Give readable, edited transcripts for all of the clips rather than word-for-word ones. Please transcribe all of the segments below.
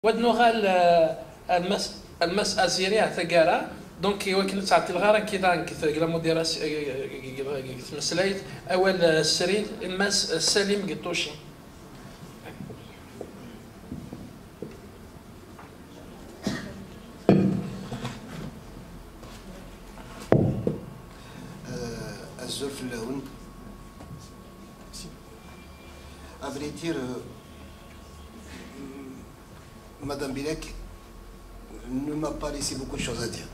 ودنوغال المس أزيريا ثقارا دونك يمكن تعطي الغارة كذا كلا مدير مسلايت أول السريد المس السليم قطوشي. الزلف اللون à vrai dire, Madame Bilek ne m'a pas laissé beaucoup de choses à dire.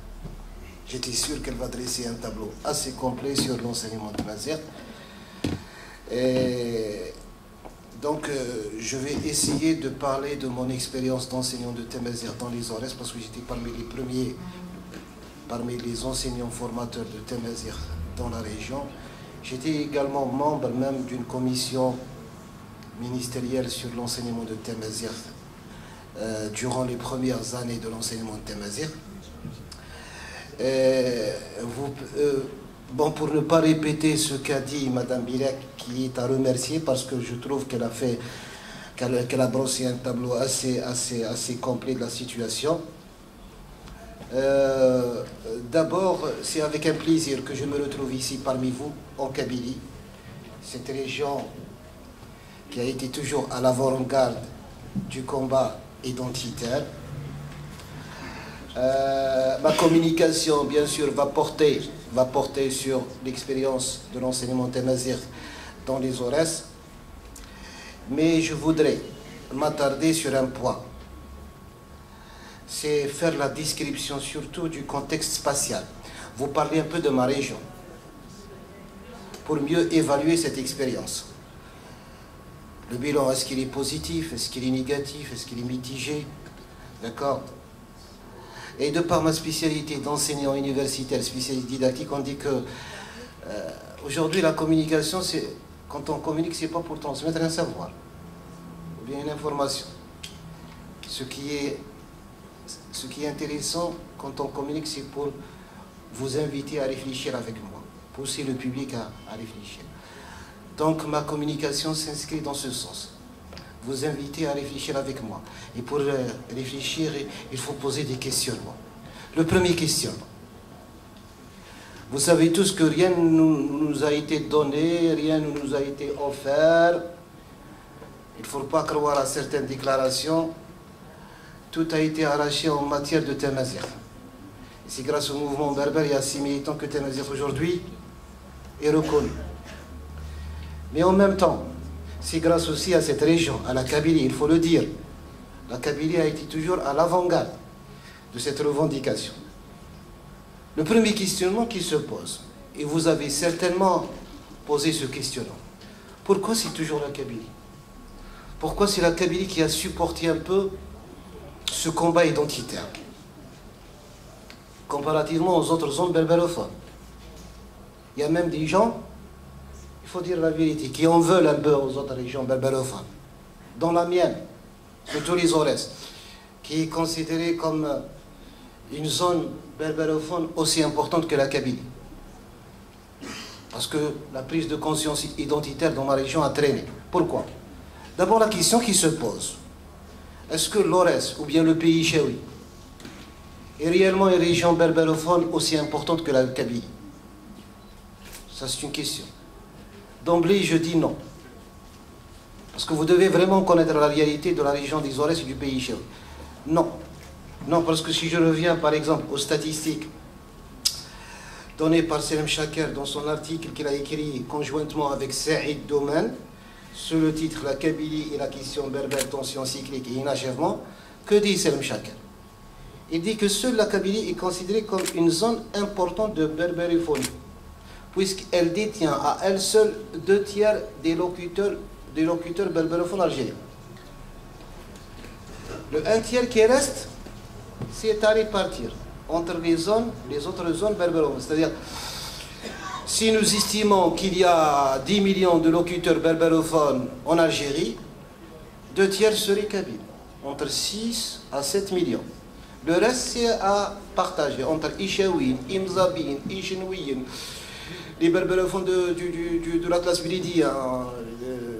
J'étais sûr qu'elle va dresser un tableau assez complet sur l'enseignement de Mazir. Donc, je vais essayer de parler de mon expérience d'enseignant de Temazir dans les Aurès, parce que j'étais parmi les premiers, parmi les enseignants formateurs de Temazir dans la région. J'étais également membre même d'une commission ministérielle sur l'enseignement de Temazir durant les premières années de l'enseignement de Temazir. Bon, pour ne pas répéter ce qu'a dit Madame Bilek, qui est à remercier parce que je trouve qu'elle a fait, qu'elle a brossé un tableau assez complet de la situation. D'abord, c'est avec un plaisir que je me retrouve ici parmi vous, en Kabylie, cette région qui a été toujours à l'avant-garde du combat identitaire. Ma communication, bien sûr, va porter sur l'expérience de l'enseignement Temazir dans les Aurès, mais je voudrais m'attarder sur un point. C'est faire la description surtout du contexte spatial. Vous parlez un peu de ma région pour mieux évaluer cette expérience. Le bilan, est-ce qu'il est positif, est-ce qu'il est négatif, est-ce qu'il est mitigé? D'accord? Et de par ma spécialité d'enseignant universitaire, spécialité didactique, on dit que aujourd'hui la communication, quand on communique, c'est pas pour transmettre un savoir ou bien une information. Ce qui est intéressant quand on communique, c'est pour vous inviter à réfléchir avec moi, pousser le public à réfléchir. Donc ma communication s'inscrit dans ce sens. Vous inviter à réfléchir avec moi. Et pour réfléchir, il faut poser des questionnements. Le premier questionnement. Vous savez tous que rien ne nous a été donné, rien ne nous a été offert. Il ne faut pas croire à certaines déclarations. Tout a été arraché en matière de Temazir. Et c'est grâce au mouvement berbère, il y a 6 militants que Temazir aujourd'hui est reconnu. Mais en même temps, c'est grâce aussi à cette région, à la Kabylie, il faut le dire. La Kabylie a été toujours à l'avant-garde de cette revendication. Le premier questionnement qui se pose, et vous avez certainement posé ce questionnement, pourquoi c'est toujours la Kabylie? Pourquoi c'est la Kabylie qui a supporté un peu ce combat identitaire, comparativement aux autres zones berbérophones? Il y a même des gens, il faut dire la vérité, qui en veulent un peu aux autres régions berbérophones. Dans la mienne, surtout les Aurès, qui est considérée comme une zone berbérophone aussi importante que la Kabylie. Parce que la prise de conscience identitaire dans ma région a traîné. Pourquoi? D'abord la question qui se pose. Est-ce que l'Aurès ou bien le pays Chaoui est réellement une région berbérophone aussi importante que la Kabylie? Ça c'est une question. D'emblée, je dis non. Parce que vous devez vraiment connaître la réalité de la région des Aurès et du pays Chaoui. Non. Non, parce que si je reviens par exemple aux statistiques données par Selem Chaker dans son article qu'il a écrit conjointement avec Saïd Domen, sous le titre La Kabylie et la question berbère, tension cyclique et inachèvement, que dit Selem Chaker? Il dit que seule la Kabylie est considérée comme une zone importante de berbériphonie, puisqu'elle détient à elle seule 2 tiers des locuteurs berbérophones algériens. Le 1 tiers qui reste, c'est à répartir entre les autres zones berbérophones. C'est-à-dire, si nous estimons qu'il y a 10 millions de locuteurs berbérophones en Algérie, 2 tiers seraient kabyles, entre 6 à 7 millions. Le reste, c'est à partager entre Ishaouin, Imzabin, Ishenouin, les berbérophones de la classe méridien,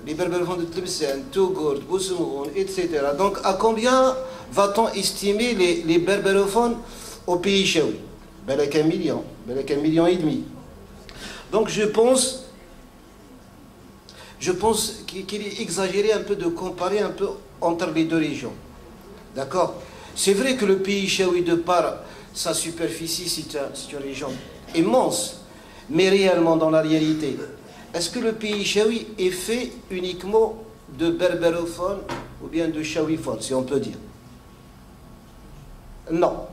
les berbérophones de Tlemcen, Tougourt, Boussemoun, etc. Donc, à combien va-t-on estimer les berbérophones au pays chaoui? Avec 1 million, avec 1,5 million. Donc je pense qu'il est exagéré un peu de comparer un peu entre les deux régions. D'accord? C'est vrai que le pays chaoui, de par sa superficie, c'est une région immense, mais réellement dans la réalité, est-ce que le pays chaoui est fait uniquement de berbérophones ou bien de chaouiphones, si on peut dire? Non.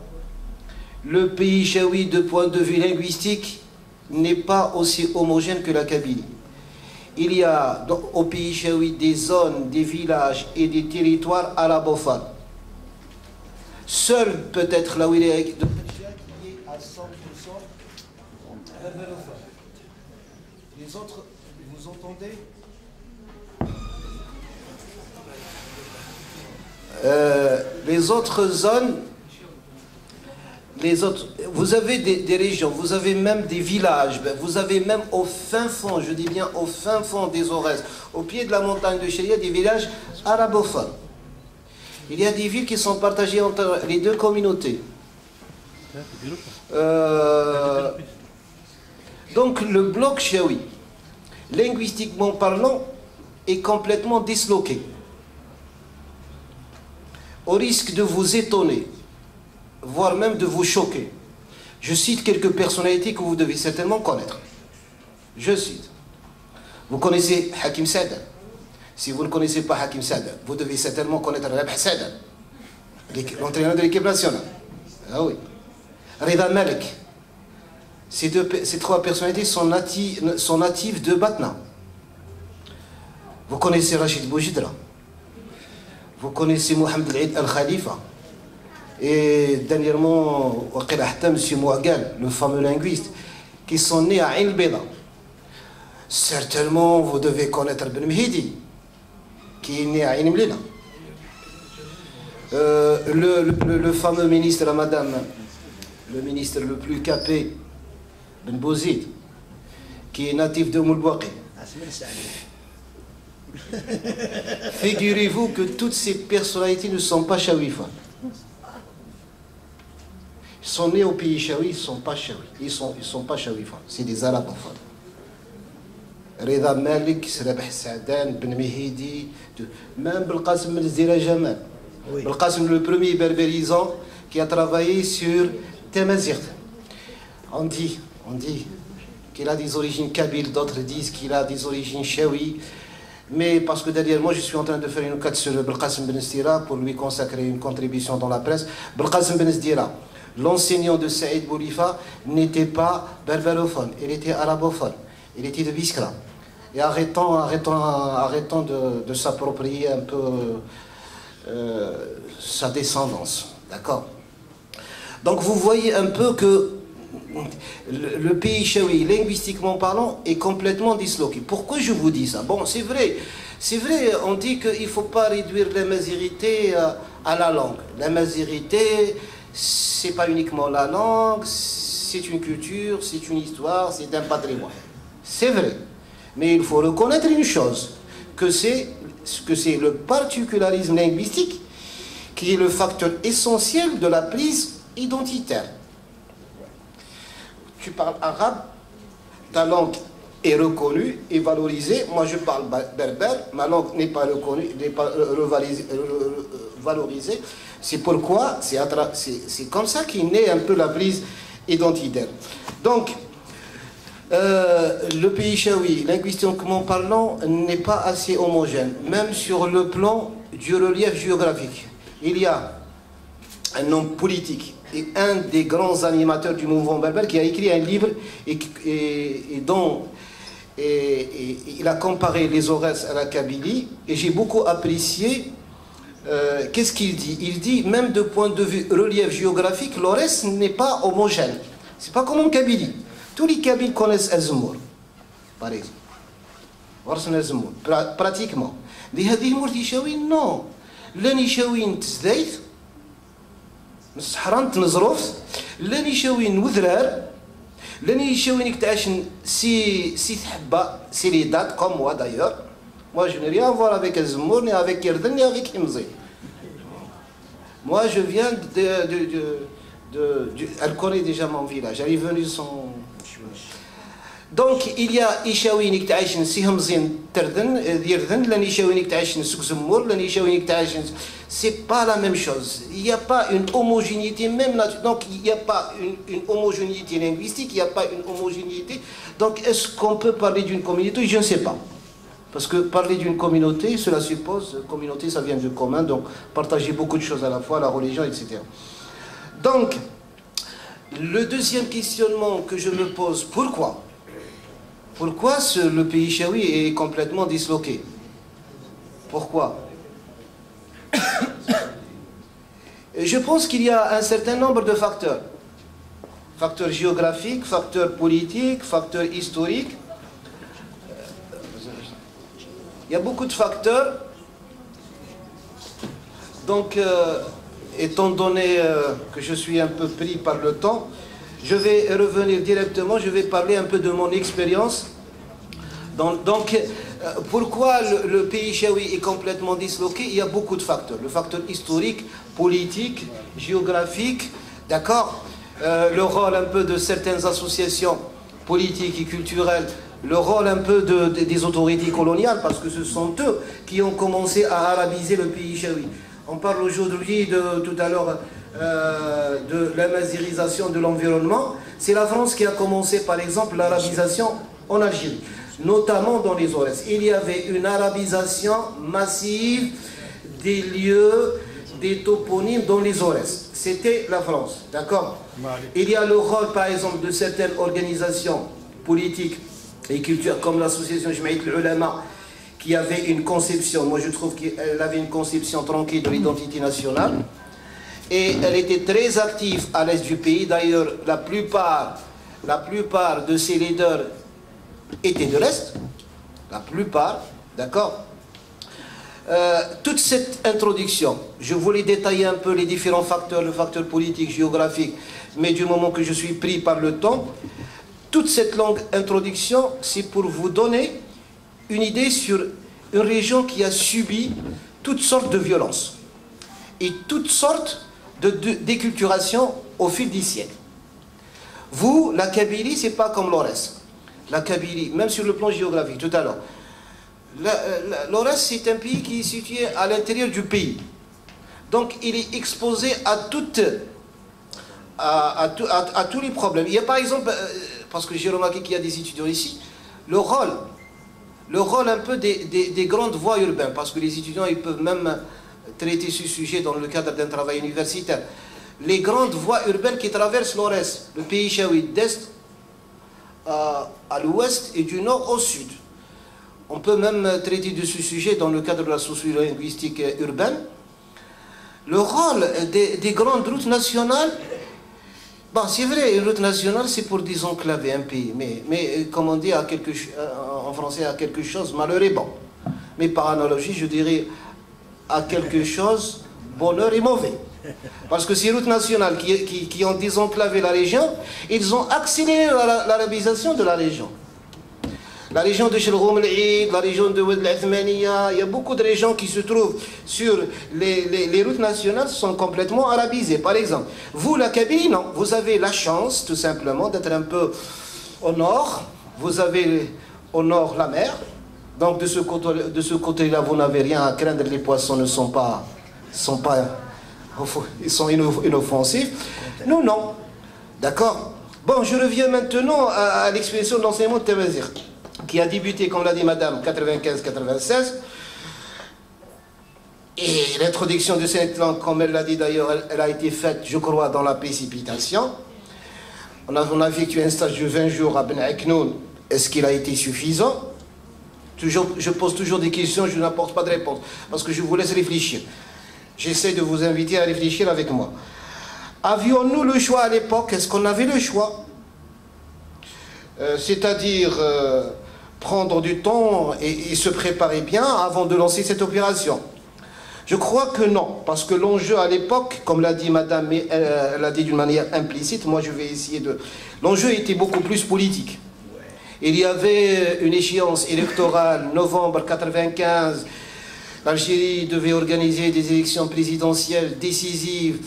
Le pays chaoui, de point de vue linguistique, n'est pas aussi homogène que la Kabylie. Il y a au pays chaoui des zones, des villages et des territoires arabophones. Seul peut-être la wilaya de Tadjia qui est à 100% berbérophone. Les autres, vous entendez? Les autres zones, vous avez des régions, vous avez même des villages, vous avez même au fin fond, je dis bien au fin fond des Aurès, au pied de la montagne de Chéria, des villages arabophones. Il y a des villes qui sont partagées entre les deux communautés. Donc le bloc chaoui, linguistiquement parlant, est complètement disloqué. Au risque de vous étonner, voire même de vous choquer, je cite quelques personnalités que vous devez certainement connaître. Je cite. Vous connaissez Hakim Saada. Si vous ne connaissez pas Hakim Saada, vous devez certainement connaître Rabah Saada, l'entraîneur de l'équipe nationale. Ah oui. Rida Malek. Ces trois personnalités sont natives de Batna. Vous connaissez Rachid Boujidra. Vous connaissez Mohamed Eid Al-Khalifa. Et dernièrement, M. Mouagal, le fameux linguiste, qui sont nés à Ain Beda. Certainement, vous devez connaître Ben Mehidi, qui est né à Ain Mlina. Le fameux ministre à madame, le ministre le plus capé, Ben Bouzid, qui est natif de Moulbouaki. Figurez-vous que toutes ces personnalités ne sont pas chaouifans. Ils sont nés au pays chaoui, ils ne sont pas chaoui. Ils sont pas chaouifans, c'est des arabophones. Rida Malik, Rabah Saadan, Ben Mehidi, même Belqasem Ben Zdira Jamal. Belqasem, le premier berbérisant qui a travaillé sur Tamazirt. On dit qu'il a des origines kabyles, d'autres disent qu'il a des origines chaoui. Mais parce que derrière moi, je suis en train de faire une enquête sur Belqasem Ben Zdira pour lui consacrer une contribution dans la presse. Belqasem Ben Zdira, l'enseignant de Saïd Boulifa, n'était pas berbérophone, il était arabophone, il était de Biskra. Et arrêtons de s'approprier un peu sa descendance, d'accord? Donc vous voyez un peu que le pays chaoui, linguistiquement parlant, est complètement disloqué. Pourquoi je vous dis ça? Bon, c'est vrai, on dit qu'il ne faut pas réduire la mazérité à la langue. La mazérité, c'est pas uniquement la langue, c'est une culture, c'est une histoire, c'est un patrimoine. C'est vrai. Mais il faut reconnaître une chose, que c'est le particularisme linguistique qui est le facteur essentiel de la prise identitaire. Tu parles arabe, ta langue est reconnue et valorisée. Moi, je parle berbère, ma langue n'est pas reconnue, n'est pas valorisée. C'est pourquoi c'est comme ça qu'est née un peu la prise identitaire. Donc, le pays chaoui, linguistiquement parlant, n'est pas assez homogène, même sur le plan du relief géographique. Il y a un homme politique et un des grands animateurs du mouvement berbère qui a écrit un livre et dont il a comparé les Aurès à la Kabylie, et j'ai beaucoup apprécié. Qu'est-ce qu'il dit? Il dit, même de point de vue relief géographique, l'Aurès n'est pas homogène. C'est pas comme en Kabylie. Tous les Kabyles connaissent Azmour, par exemple. Warsen Azmour, pratiquement. Mais هذه المرتشاوين non. لاني شاوين تزدايت مسحران تنزروف لاني شاوين وذرار لاني شاوين كتعاشن سي ثحبه سي لي دات comme moi d'ailleurs. Moi je n'ai rien à voir avec Azmour ni avec Kirden ni avec Himzi. Moi, je viens elle connaît déjà mon village. Elle est venue son... Donc, il y a Ishawinik Taïchen, Sihamzin Terden, Dirden, l'Anishawinik Taïchen, Suxumur, l'Anishawinik Taïchen. C'est pas la même chose. Il n'y a pas une homogénéité, même là. Donc, il n'y a pas une homogénéité linguistique, il n'y a pas une homogénéité. Donc, est-ce qu'on peut parler d'une communauté? Je ne sais pas. Parce que parler d'une communauté, cela suppose, communauté, ça vient du commun, donc partager beaucoup de choses à la fois, la religion, etc. Donc, le deuxième questionnement que je me pose, pourquoi le pays chaoui est complètement disloqué? Pourquoi? Et je pense qu'il y a un certain nombre de facteurs. Facteurs géographiques, facteurs politiques, facteurs historiques. Il y a beaucoup de facteurs. Donc, étant donné que je suis un peu pris par le temps, je vais revenir directement, je vais parler un peu de mon expérience. Donc, pourquoi le pays chaoui est complètement disloqué? Il y a beaucoup de facteurs. Le facteur historique, politique, géographique, d'accord, le rôle un peu de certaines associations politiques et culturelles, le rôle un peu des autorités coloniales, parce que ce sont eux qui ont commencé à arabiser le pays chaoui. On parle aujourd'hui, tout à l'heure, de l'amazirisation de l'environnement. C'est la France qui a commencé, par exemple, l'arabisation en Algérie, notamment dans les Aurès. Il y avait une arabisation massive des lieux, des toponymes dans les Aurès. C'était la France, d'accord? Il y a le rôle, par exemple, de certaines organisations politiques et culturelles, comme l'association Jmaït al-Ulama, qui avait une conception, moi je trouve qu'elle avait une conception tranquille de l'identité nationale, et elle était très active à l'est du pays. D'ailleurs, la plupart de ses leaders étaient de l'est, la plupart, d'accord. Toute cette introduction, je voulais détailler un peu les différents facteurs, le facteur politique, géographique, mais du moment que je suis pris par le temps, toute cette longue introduction, c'est pour vous donner une idée sur une région qui a subi toutes sortes de violences et toutes sortes de déculturation au fil des siècles. Vous, la Kabylie, c'est pas comme l'Aurès. La Kabylie, même sur le plan géographique, tout à l'heure, l'Aurès, c'est un pays qui est situé à l'intérieur du pays. Donc, il est exposé à tous les problèmes. Il y a par exemple, parce que j'ai remarqué qu'il y a des étudiants ici, le rôle un peu des grandes voies urbaines, parce que les étudiants, ils peuvent même traiter ce sujet dans le cadre d'un travail universitaire. Les grandes voies urbaines qui traversent l'Aurès, le pays chaoui, d'est à l'ouest et du nord au sud. On peut même traiter de ce sujet dans le cadre de la sociolinguistique urbaine. Le rôle des grandes routes nationales, bon, c'est vrai, une route nationale, c'est pour désenclaver un pays, mais comme on dit en français, à quelque chose, malheur est bon. Mais par analogie, je dirais à quelque chose, bonheur est mauvais. Parce que ces routes nationales qui ont désenclavé la région, ils ont accéléré l'arabisation de la région. La région de Chelroum el-Eid, la région de Oued el-Athmaniya, il y a beaucoup de régions qui se trouvent sur les routes nationales sont complètement arabisées. Par exemple, vous, la Kabylie, non. Vous avez la chance, tout simplement, d'être un peu au nord. Vous avez au nord la mer. Donc de ce côté-là, vous n'avez rien à craindre. Les poissons ne sont pas, ils sont inoffensifs. Nous, non. D'accord. Bon, je reviens maintenant à l'expression de l'enseignement de Tawazir, qui a débuté, comme l'a dit madame, 95-96. Et l'introduction de cette langue, comme elle l'a dit d'ailleurs, elle a été faite, je crois, dans la précipitation. On a effectué un stage de 20 jours à Ben Aknoun. Est-ce qu'il a été suffisant? Je pose toujours des questions, je n'apporte pas de réponse, parce que je vous laisse réfléchir. J'essaie de vous inviter à réfléchir avec moi. Avions-nous le choix à l'époque? Est-ce qu'on avait le choix? C'est-à-dire prendre du temps et se préparer bien avant de lancer cette opération. Je crois que non, parce que l'enjeu à l'époque, comme l'a dit madame, mais elle l'a dit d'une manière implicite, moi je vais essayer de... L'enjeu était beaucoup plus politique. Il y avait une échéance électorale, novembre 95, L'Algérie devait organiser des élections présidentielles décisives.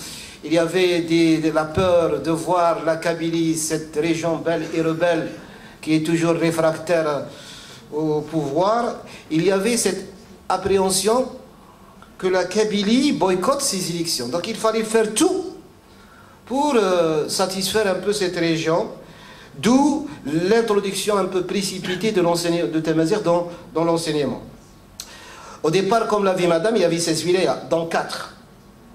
Il y avait la peur de voir la Kabylie, cette région belle et rebelle, qui est toujours réfractaire au pouvoir. Il y avait cette appréhension que la Kabylie boycotte ces élections. Donc il fallait faire tout pour satisfaire un peu cette région, d'où l'introduction un peu précipitée de Tamazight dans l'enseignement. Au départ, comme l'a dit madame, il y avait 16 wilayas, dont 4.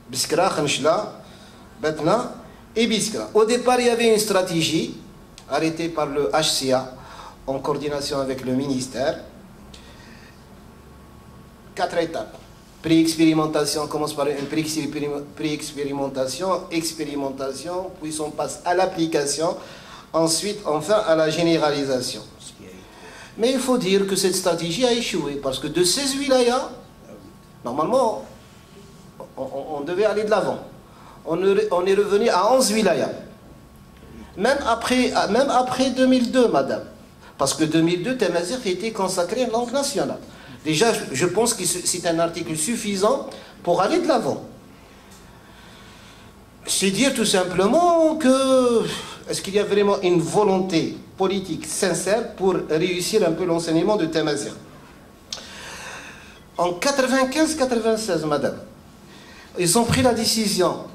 Biskra, Khanchla, Batna et Biskra. Au départ, il y avait une stratégie arrêtée par le HCA en coordination avec le ministère. 4 étapes. Pré-expérimentation, on commence par une pré-expérimentation, expérimentation, puis on passe à l'application, ensuite, enfin, à la généralisation. Mais il faut dire que cette stratégie a échoué, parce que de 16 wilayas, normalement, on devait aller de l'avant. On est revenu à 11 wilayas. Même après 2002, madame. Parce que 2002, Tamazight a été consacré en langue nationale. Déjà, je pense que c'est un article suffisant pour aller de l'avant. C'est dire tout simplement que est-ce qu'il y a vraiment une volonté politique sincère pour réussir un peu l'enseignement de Tamazight. En 95-96, madame, ils ont pris la décision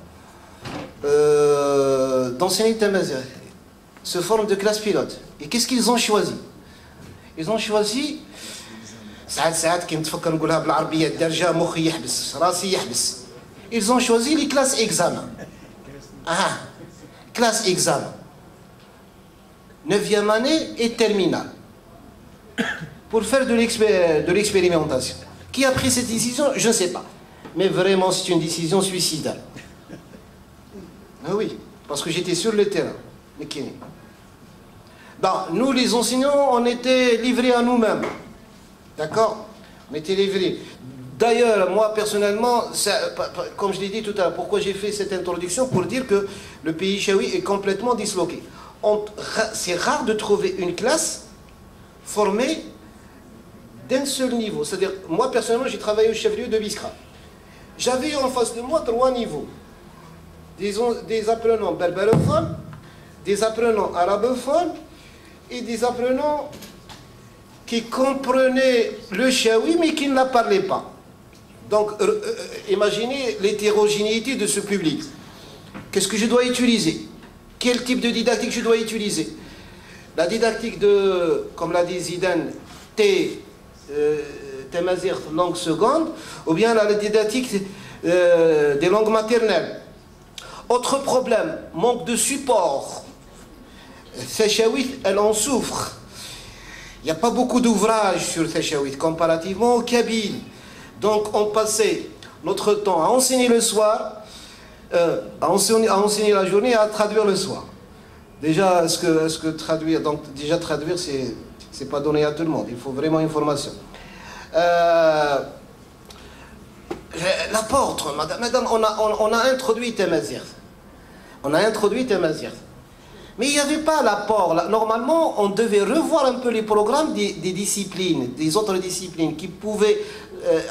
d'enseigner Tamazight sous forme de classe pilote. Et qu'est-ce qu'ils ont choisi? Ils ont choisi ils ont choisi les classes examen. Classe examen. 9e année et terminale. Pour faire de l'expérimentation. Qui a pris cette décision? Je ne sais pas. Mais vraiment, c'est une décision suicidaire. Oui, parce que j'étais sur le terrain. Donc, nous, les enseignants, on était livrés à nous-mêmes. D'accord? On était livrés. D'ailleurs, moi, personnellement, comme je l'ai dit tout à l'heure, pourquoi j'ai fait cette introduction? Pour dire que le pays chaoui est complètement disloqué. C'est rare de trouver une classe formée d'un seul niveau. C'est-à-dire, moi, personnellement, j'ai travaillé au chef-lieu de Biskra. J'avais en face de moi 3 niveaux. Des apprenants berbérophones, des apprenants arabophones et des apprenants qui comprenaient le chaoui mais qui ne la parlaient pas. Donc, imaginez l'hétérogénéité de ce public. Qu'est-ce que je dois utiliser? Quel type de didactique je dois utiliser? La didactique de, comme l'a dit Zidane, Tamazight langue seconde, ou bien la didactique des langues maternelles. Autre problème, manque de support. Tachawit, elle en souffre. Il n'y a pas beaucoup d'ouvrages sur Tachawit, comparativement au kabyle. Donc on passait notre temps à enseigner le soir, à enseigner la journée et à traduire le soir. Déjà, est-ce que traduire, donc déjà traduire, c'est pas donné à tout le monde. Il faut vraiment une formation. L'apôtre, madame, on a introduit Tamazight. On a introduit Tamazight. Mais il n'y avait pas l'apport. Normalement, on devait revoir un peu les programmes des disciplines, des autres disciplines qui pouvaient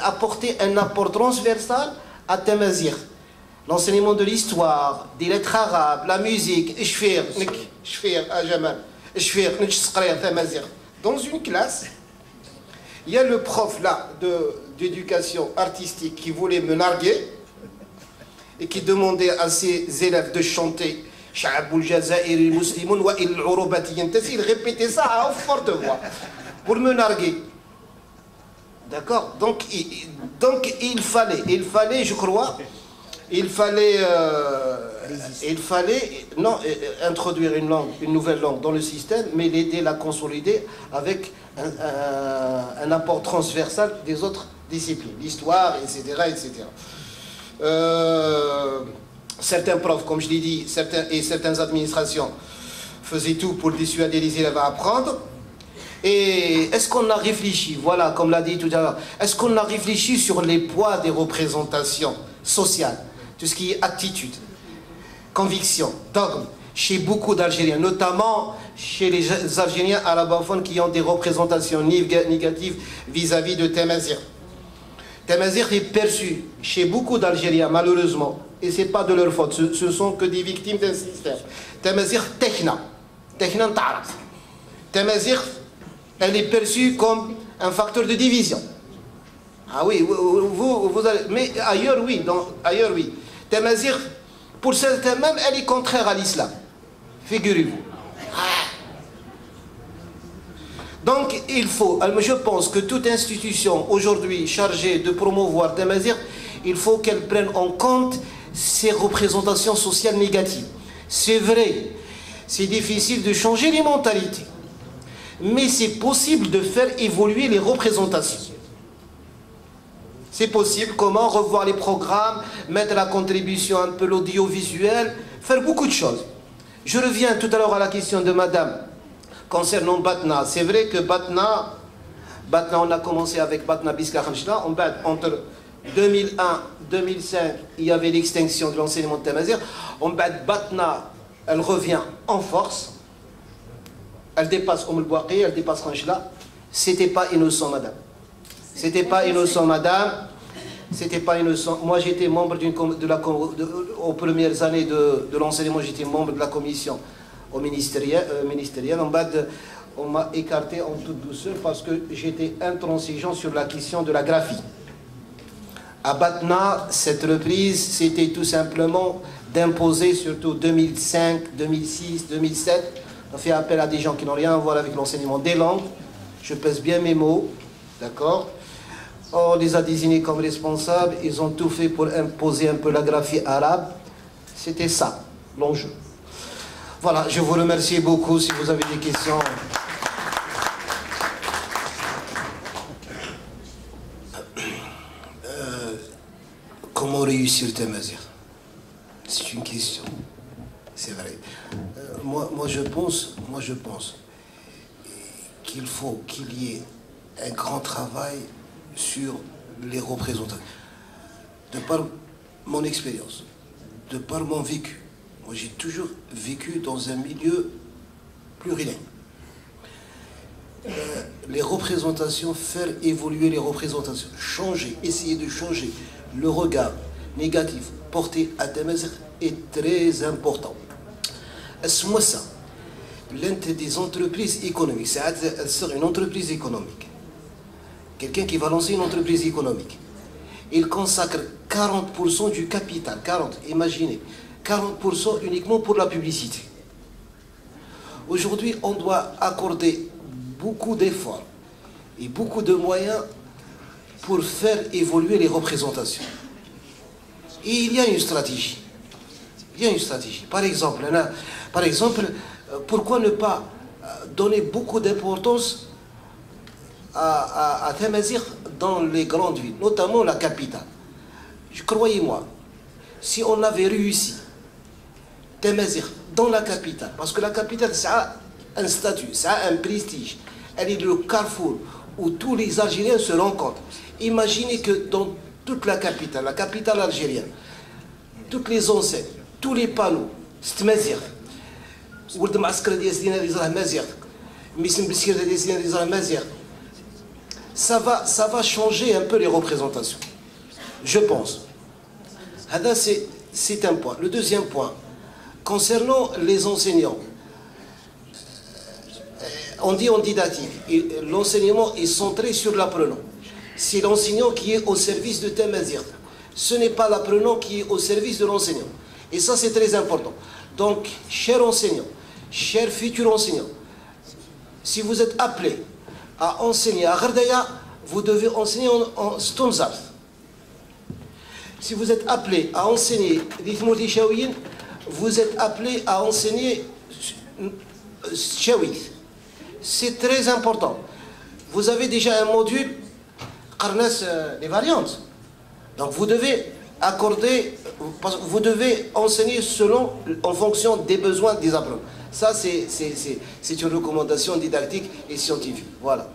apporter un apport transversal à Tamazight. L'enseignement de l'histoire, des lettres arabes, la musique, dans une classe, il y a le prof là d'éducation artistique qui voulait me narguer et qui demandait à ses élèves de chanter. Il répétait ça à forte voix pour me narguer. D'accord? Donc il fallait, je crois, il fallait introduire une nouvelle langue dans le système, mais l'aider, la consolider avec un apport transversal des autres disciplines, l'histoire, etc., etc. Certains profs, comme je l'ai dit, certaines administrations faisaient tout pour dissuader les élèves à apprendre. Et est-ce qu'on a réfléchi, voilà, comme l'a dit tout à l'heure, est-ce qu'on a réfléchi sur les poids des représentations sociales, tout ce qui est attitude, conviction, dogme, chez beaucoup d'Algériens, notamment chez les Algériens arabophones qui ont des représentations négatives vis-à-vis de Tamazight. Tamazight est perçu chez beaucoup d'Algériens, malheureusement, et ce n'est pas de leur faute, ce sont que des victimes d'un système. Tamazight Techna. Techna Ntaraf. Tamazight, elle est perçue comme un facteur de division. Ah oui, mais ailleurs oui, ailleurs oui. Tamazight, pour certains même, elle est contraire à l'islam. Figurez-vous. Donc, il faut, je pense que toute institution aujourd'hui chargée de promouvoir Tamazight, il faut qu'elle prenne en compte ces représentations sociales négatives. C'est vrai, c'est difficile de changer les mentalités, mais c'est possible de faire évoluer les représentations. C'est possible. Comment? Revoir les programmes, mettre à la contribution un peu l'audiovisuel, faire beaucoup de choses. Je reviens tout à l'heure à la question de madame concernant Batna. C'est vrai que Batna, on a commencé avec Batna Biska Khamchna. Entre 2001 et 2005, il y avait l'extinction de l'enseignement de Tamazight. Batna, elle revient en force. Elle dépasse Bouaqi, elle dépasse Khamchna. C'était pas innocent, madame. C'était pas innocent, madame. C'était pas innocent. Moi, j'étais membre aux premières années de l'enseignement, j'étais membre de la commission au ministériel. On m'a écarté en toute douceur parce que j'étais intransigeant sur la question de la graphie. À Batna, cette reprise, c'était tout simplement d'imposer, surtout 2005, 2006, 2007. On fait appel à des gens qui n'ont rien à voir avec l'enseignement des langues. Je pèse bien mes mots, d'accord? On les a désignés comme responsables, ils ont tout fait pour imposer un peu la graphie arabe. C'était ça, l'enjeu. Voilà, je vous remercie beaucoup si vous avez des questions. Comment réussir Tamazight? C'est une question, c'est vrai. Moi je pense qu'il faut qu'il y ait un grand travail sur les représentants. De par mon expérience, de par mon vécu, moi j'ai toujours vécu dans un milieu plurilingue. Les représentations, faire évoluer les représentations, changer, essayer de changer le regard négatif porté à Tamazight est très important. Est-ce ça? L'un des entreprises économiques, c'est une entreprise économique. Quelqu'un qui va lancer une entreprise économique, il consacre 40% du capital, 40, imaginez, 40% uniquement pour la publicité. Aujourd'hui, on doit accorder beaucoup d'efforts et beaucoup de moyens pour faire évoluer les représentations. Et il y a une stratégie. Il y a une stratégie. Par exemple, pourquoi ne pas donner beaucoup d'importance à Tamazight dans les grandes villes, notamment la capitale. Croyez-moi, si on avait réussi Tamazight dans la capitale, parce que la capitale, ça a un statut, ça a un prestige, elle est le carrefour où tous les Algériens se rencontrent. Imaginez que dans toute la capitale algérienne, toutes les enseignes, tous les panneaux, c'est Tamazight. Ça va changer un peu les représentations, je pense. C'est un point. Le deuxième point, concernant les enseignants, on dit en didactique, l'enseignement est centré sur l'apprenant. C'est l'enseignant qui est au service de Tamazight. Ce n'est pas l'apprenant qui est au service de l'enseignant. Et ça, c'est très important. Donc, chers enseignants, chers futurs enseignants, si vous êtes appelés à enseigner à Gherdaya, vous devez enseigner en Stonzart. Si vous êtes appelé à enseigner Dithmourti Chaouyin, vous êtes appelé à enseigner Chaouit. C'est très important. Vous avez déjà un module Qarnas, les variantes. Donc vous devez accorder, vous devez enseigner en fonction des besoins des apprenants. Ça, c'est une recommandation didactique et scientifique. Voilà.